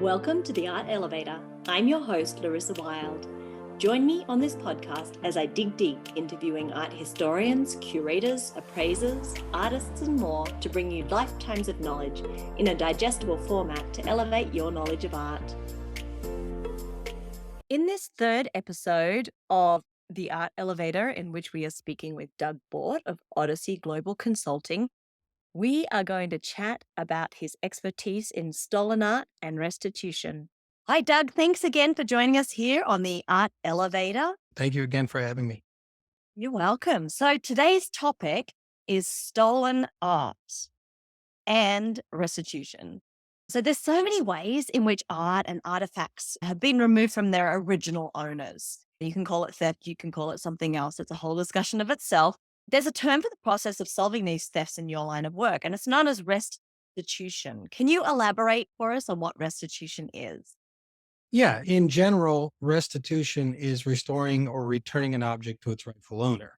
Welcome to the Art Elevator. I'm your host, Larissa Wild. Join me on this podcast as I dig deep interviewing art historians, curators, appraisers, artists, and more to bring you lifetimes of knowledge in a digestible format to elevate your knowledge of art. In this third episode of the Art Elevator, in which we are speaking with Doug Bort of Odyssey Global Consulting, we are going to chat about his expertise in stolen art and restitution. Hi, Doug. Thanks again for joining us here on the Art Elevator. Thank you again for having me. You're welcome. So today's topic is stolen art and restitution. So there's so many ways in which art and artifacts have been removed from their original owners. You can call it theft, you can call it something else. It's a whole discussion of itself. There's a term for the process of solving these thefts in your line of work, and it's known as restitution. Can you elaborate for us on what restitution is? Yeah, in general, restitution is restoring or returning an object to its rightful owner.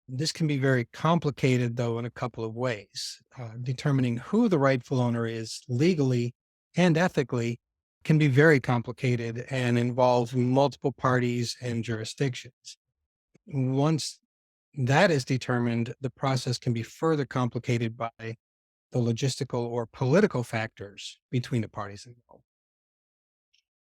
This can be very complicated, though, in a couple of ways. Determining who the rightful owner is legally and ethically can be very complicated and involve multiple parties and jurisdictions. Once that is determined, the process can be further complicated by the logistical or political factors between the parties involved.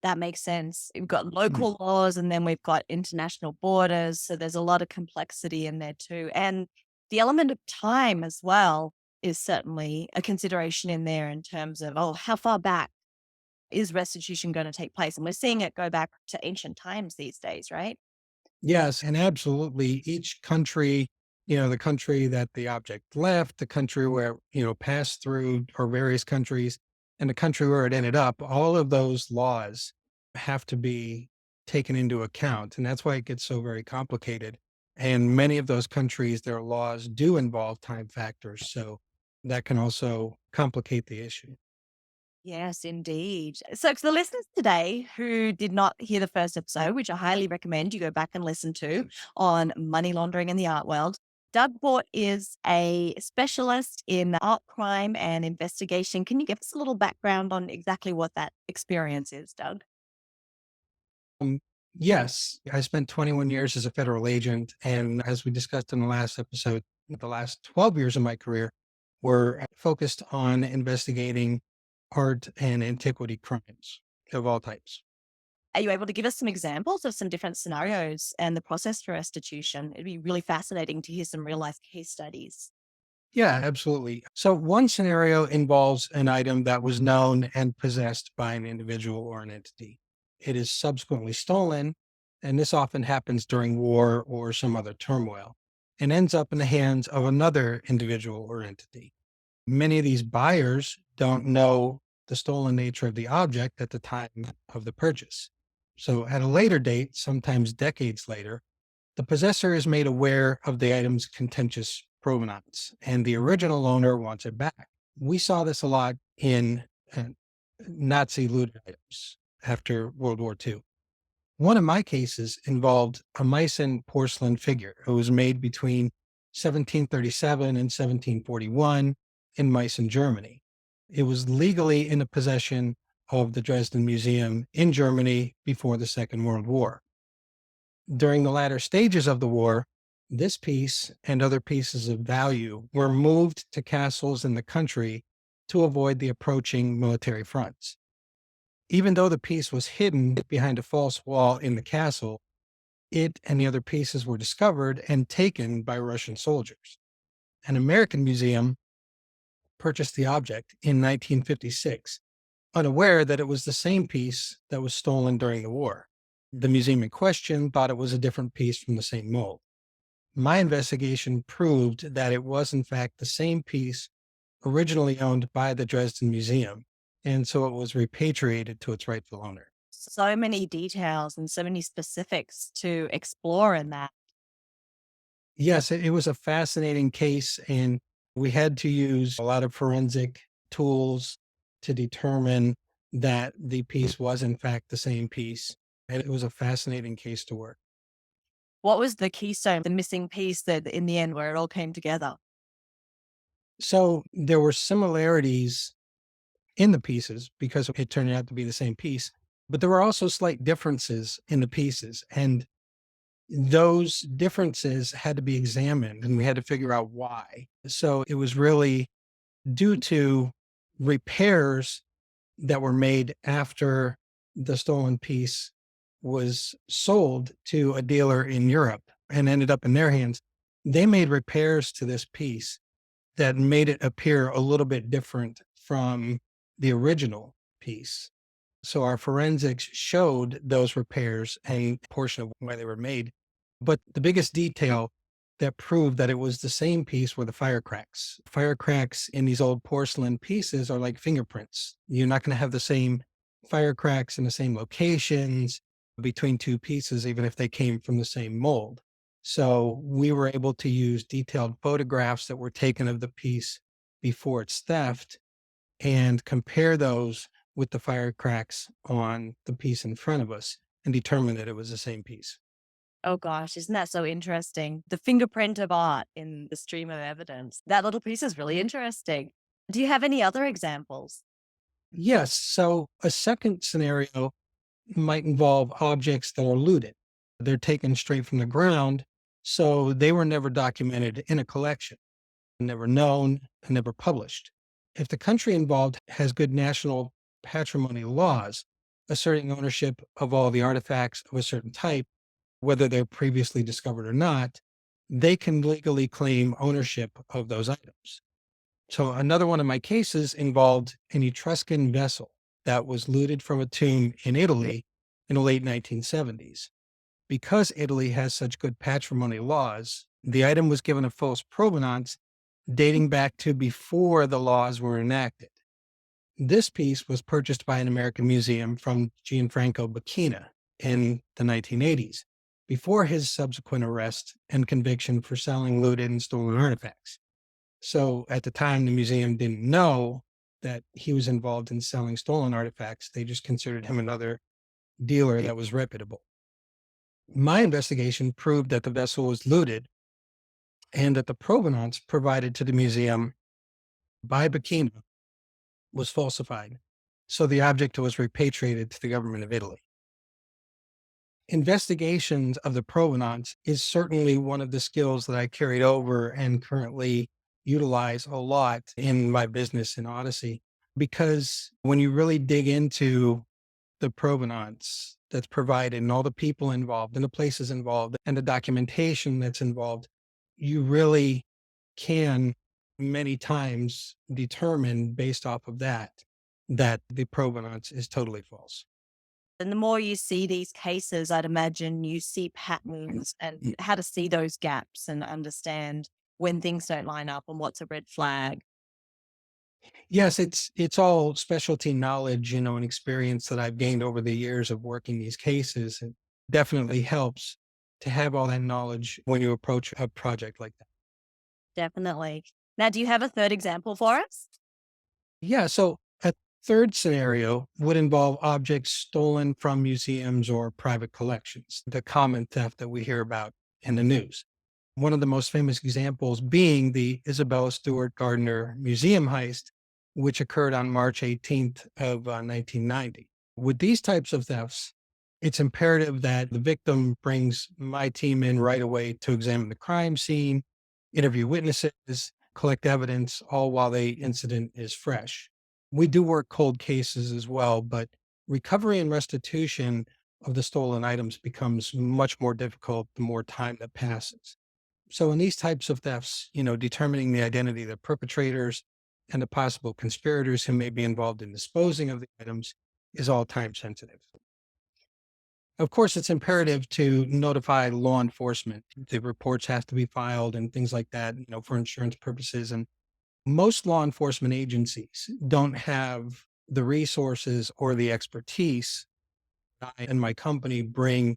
That makes sense. We've got local laws and then we've got international borders. So there's a lot of complexity in there too. And the element of time as well is certainly a consideration in there in terms of, how far back is restitution going to take place? And we're seeing it go back to ancient times these days, right? Yes, and absolutely. Each country, the country that the object left, the country where, passed through, or various countries, and the country where it ended up, all of those laws have to be taken into account. And that's why it gets so very complicated. And many of those countries, their laws do involve time factors. So that can also complicate the issue. Yes, indeed. So, to the listeners today who did not hear the first episode, which I highly recommend you go back and listen to on money laundering in the art world, Doug Bort is a specialist in art crime and investigation. Can you give us a little background on exactly what that experience is, Doug? Um, yes, I spent 21 years as a federal agent. And as we discussed in the last episode, the last 12 years of my career were focused on investigating art and antiquity crimes of all types. Are you able to give us some examples of some different scenarios and the process for restitution? It'd be really fascinating to hear some real life case studies. Yeah, absolutely. So one scenario involves an item that was known and possessed by an individual or an entity. It is subsequently stolen, and this often happens during war or some other turmoil, and ends up in the hands of another individual or entity. Many of these buyers don't know the stolen nature of the object at the time of the purchase. So at a later date, sometimes decades later, the possessor is made aware of the item's contentious provenance, and the original owner wants it back. We saw this a lot in Nazi looted items after World War II. One of my cases involved a Meissen porcelain figure. It was made between 1737 and 1741 in Meissen, Germany. It was legally in the possession of the Dresden Museum in Germany before the Second World War. During the latter stages of the war, this piece and other pieces of value were moved to castles in the country to avoid the approaching military fronts. Even though the piece was hidden behind a false wall in the castle, it and the other pieces were discovered and taken by Russian soldiers. An American museum purchased the object in 1956, unaware that it was the same piece that was stolen during the war. The museum in question thought it was a different piece from the same mold. My investigation proved that it was, in fact, the same piece originally owned by the Dresden Museum, and so it was repatriated to its rightful owner. So many details and so many specifics to explore in that. Yes, it was a fascinating case, and we had to use a lot of forensic tools to determine that the piece was, in fact, the same piece. And it was a fascinating case to work. What was the keystone, the missing piece that in the end where it all came together? So there were similarities in the pieces because it turned out to be the same piece. But there were also slight differences in the pieces. And those differences had to be examined and we had to figure out why. So it was really due to repairs that were made after the stolen piece was sold to a dealer in Europe and ended up in their hands. They made repairs to this piece that made it appear a little bit different from the original piece. So our forensics showed those repairs and portion of why they were made. But the biggest detail that proved that it was the same piece were the fire cracks. Fire cracks in these old porcelain pieces are like fingerprints. You're not going to have the same fire cracks in the same locations between two pieces, even if they came from the same mold. So we were able to use detailed photographs that were taken of the piece before its theft and compare those with the fire cracks on the piece in front of us and determine that it was the same piece. Oh gosh, isn't that so interesting? The fingerprint of art in the stream of evidence. That little piece is really interesting. Do you have any other examples? Yes. So a second scenario might involve objects that are looted. They're taken straight from the ground. So they were never documented in a collection, never known, and never published. If the country involved has good national patrimony laws asserting ownership of all the artifacts of a certain type, whether they're previously discovered or not, they can legally claim ownership of those items. So another one of my cases involved an Etruscan vessel that was looted from a tomb in Italy in the late 1970s. Because Italy has such good patrimony laws, the item was given a false provenance dating back to before the laws were enacted. This piece was purchased by an American museum from Gianfranco Becchina in the 1980s, before his subsequent arrest and conviction for selling looted and stolen artifacts. So at the time, the museum didn't know that he was involved in selling stolen artifacts. They just considered him another dealer that was reputable. My investigation proved that the vessel was looted and that the provenance provided to the museum by Becchina was falsified. So the object was repatriated to the government of Italy. Investigations of the provenance is certainly one of the skills that I carried over and currently utilize a lot in my business in Odyssey, because when you really dig into the provenance that's provided and all the people involved and the places involved and the documentation that's involved, you really can many times determine based off of that that the provenance is totally false. And the more you see these cases, I'd imagine you see patterns and how to see those gaps and understand when things don't line up and what's a red flag. Yes, it's all specialty knowledge, and experience that I've gained over the years of working these cases. It definitely helps to have all that knowledge when you approach a project like that. Definitely. Now, do you have a third example for us? Yeah, so a third scenario would involve objects stolen from museums or private collections, the common theft that we hear about in the news. One of the most famous examples being the Isabella Stewart Gardner Museum heist, which occurred on March 18th of 1990. With these types of thefts, it's imperative that the victim brings my team in right away to examine the crime scene, interview witnesses, collect evidence, all while the incident is fresh. We do work cold cases as well, but recovery and restitution of the stolen items becomes much more difficult the more time that passes. So in these types of thefts, determining the identity of the perpetrators and the possible conspirators who may be involved in disposing of the items is all time sensitive. Of course, it's imperative to notify law enforcement. The reports have to be filed and things like that, for insurance purposes. And most law enforcement agencies don't have the resources or the expertise I and my company bring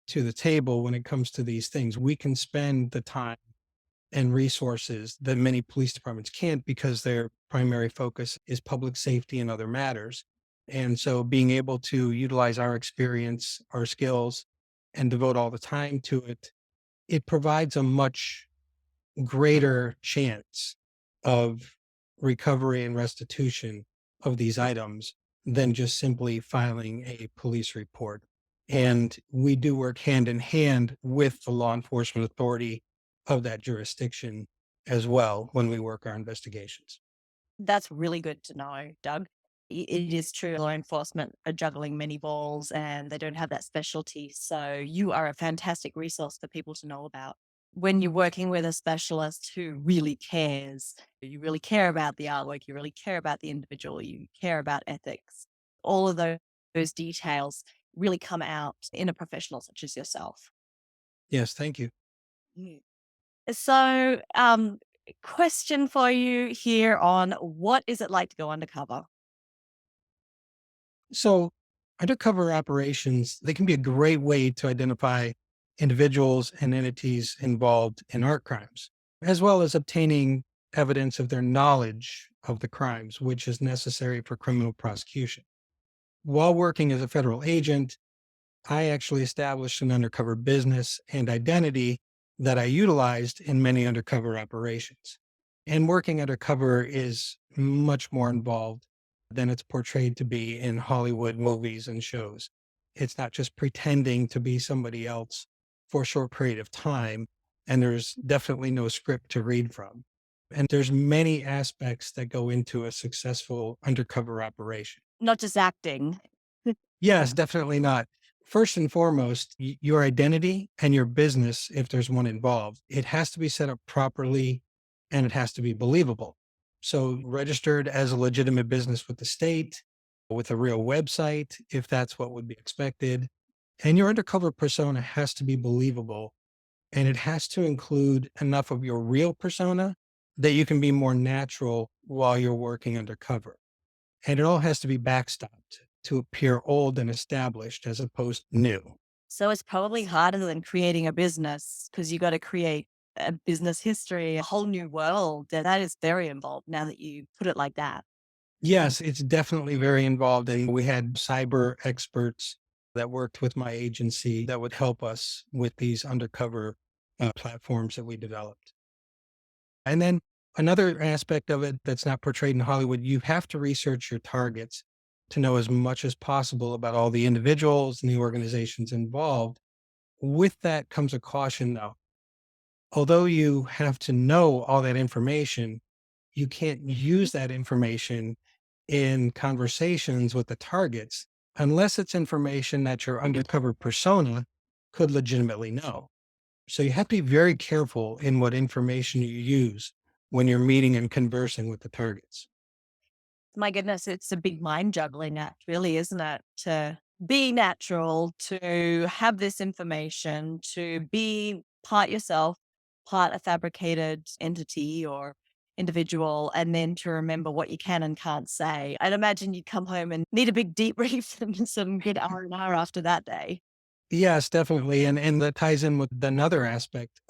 to the table when it comes to these things. We can spend the time and resources that many police departments can't because their primary focus is public safety and other matters. And so being able to utilize our experience, our skills, and devote all the time to it, it provides a much greater chance of recovery and restitution of these items than just simply filing a police report. And we do work hand in hand with the law enforcement authority of that jurisdiction as well when we work our investigations. That's really good to know, Doug. It is true. Law enforcement are juggling many balls and they don't have that specialty. So you are a fantastic resource for people to know about. When you're working with a specialist who really cares, you really care about the artwork, you really care about the individual, you care about ethics, all of those details really come out in a professional such as yourself. Yes, thank you. Mm. So, question for you here on what is it like to go undercover? So, undercover operations, they can be a great way to identify individuals and entities involved in art crimes, as well as obtaining evidence of their knowledge of the crimes, which is necessary for criminal prosecution. While working as a federal agent, I actually established an undercover business and identity that I utilized in many undercover operations. And working undercover is much more involved than it's portrayed to be in Hollywood movies and shows. It's not just pretending to be somebody else for a short period of time. And there's definitely no script to read from. And there's many aspects that go into a successful undercover operation. Not just acting. Yes, definitely not. First and foremost, your identity and your business, if there's one involved, it has to be set up properly and it has to be believable. So, registered as a legitimate business with the state, with a real website, if that's what would be expected. And your undercover persona has to be believable and it has to include enough of your real persona that you can be more natural while you're working undercover. And it all has to be backstopped to appear old and established as opposed to new. So it's probably harder than creating a business because you got to create a business history, a whole new world. That is very involved now that you put it like that. Yes, it's definitely very involved. And we had cyber experts that worked with my agency that would help us with these undercover platforms that we developed. And then another aspect of it that's not portrayed in Hollywood, you have to research your targets to know as much as possible about all the individuals and the organizations involved. With that comes a caution, though. Although you have to know all that information, you can't use that information in conversations with the targets unless it's information that your undercover persona could legitimately know. So you have to be very careful in what information you use when you're meeting and conversing with the targets. My goodness, it's a big mind juggling act, really, isn't it? To be natural, to have this information, to be part yourself, part a fabricated entity or individual, and then to remember what you can and can't say. I'd imagine you'd come home and need a big debrief and some good R&R after that day. Yes, definitely. And that ties in with another aspect.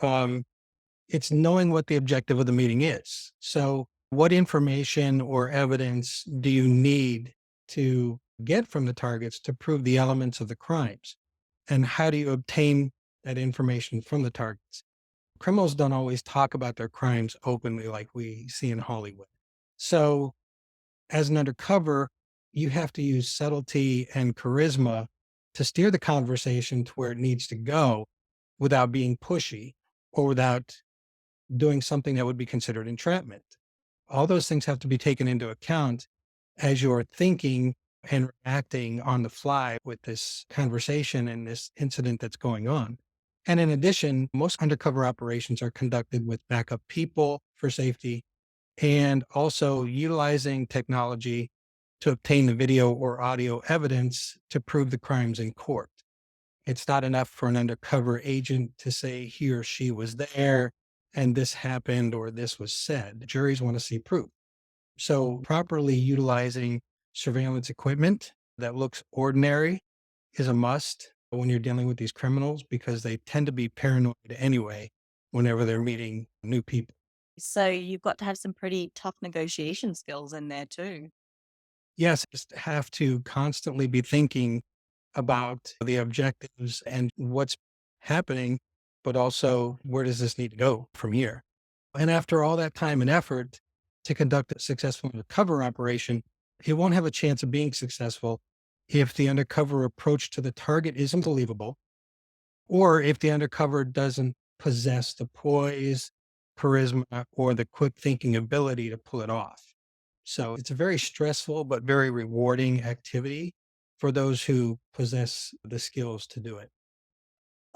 It's knowing what the objective of the meeting is. So, what information or evidence do you need to get from the targets to prove the elements of the crimes? And how do you obtain that information from the targets? Criminals don't always talk about their crimes openly like we see in Hollywood. So, as an undercover, you have to use subtlety and charisma to steer the conversation to where it needs to go without being pushy or without doing something that would be considered entrapment. All those things have to be taken into account as you're thinking and acting on the fly with this conversation and this incident that's going on. And in addition, most undercover operations are conducted with backup people for safety and also utilizing technology to obtain the video or audio evidence to prove the crimes in court. It's not enough for an undercover agent to say he or she was there and this happened or this was said. Juries want to see proof. So, properly utilizing surveillance equipment that looks ordinary is a must when you're dealing with these criminals because they tend to be paranoid anyway whenever they're meeting new people. So you've got to have some pretty tough negotiation skills in there too. Yes, just have to constantly be thinking about the objectives and what's happening, but also where does this need to go from here? And after all that time and effort to conduct a successful undercover operation, it won't have a chance of being successful if the undercover approach to the target isn't believable, or if the undercover doesn't possess the poise, charisma, or the quick thinking ability to pull it off. So it's a very stressful but very rewarding activity for those who possess the skills to do it.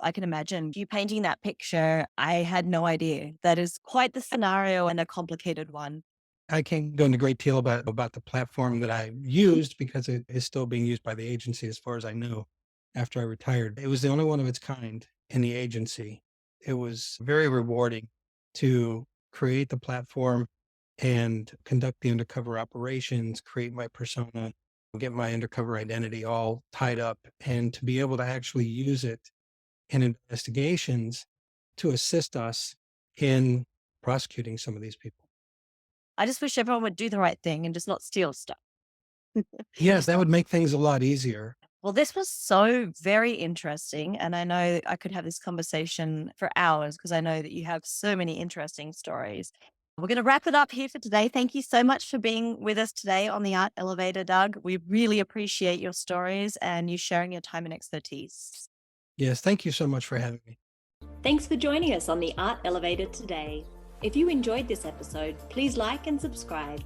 I can imagine you painting that picture. I had no idea. That is quite the scenario and a complicated one. I can't go into great deal about the platform that I used because it is still being used by the agency as far as I know after I retired. It was the only one of its kind in the agency. It was very rewarding to create the platform and conduct the undercover operations, create my persona, get my undercover identity all tied up, and to be able to actually use it in investigations to assist us in prosecuting some of these people. I just wish everyone would do the right thing and just not steal stuff. Yes, that would make things a lot easier. Well, this was so very interesting. And I know that I could have this conversation for hours because I know that you have so many interesting stories. We're going to wrap it up here for today. Thank you so much for being with us today on the Art Elevator, Doug. We really appreciate your stories and you sharing your time and expertise. Yes, thank you so much for having me. Thanks for joining us on the Art Elevator today. If you enjoyed this episode, please like and subscribe.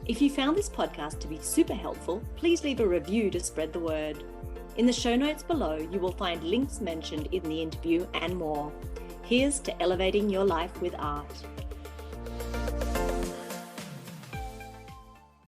If you found this podcast to be super helpful, please leave a review to spread the word. In the show notes below, you will find links mentioned in the interview and more. Here's to elevating your life with art.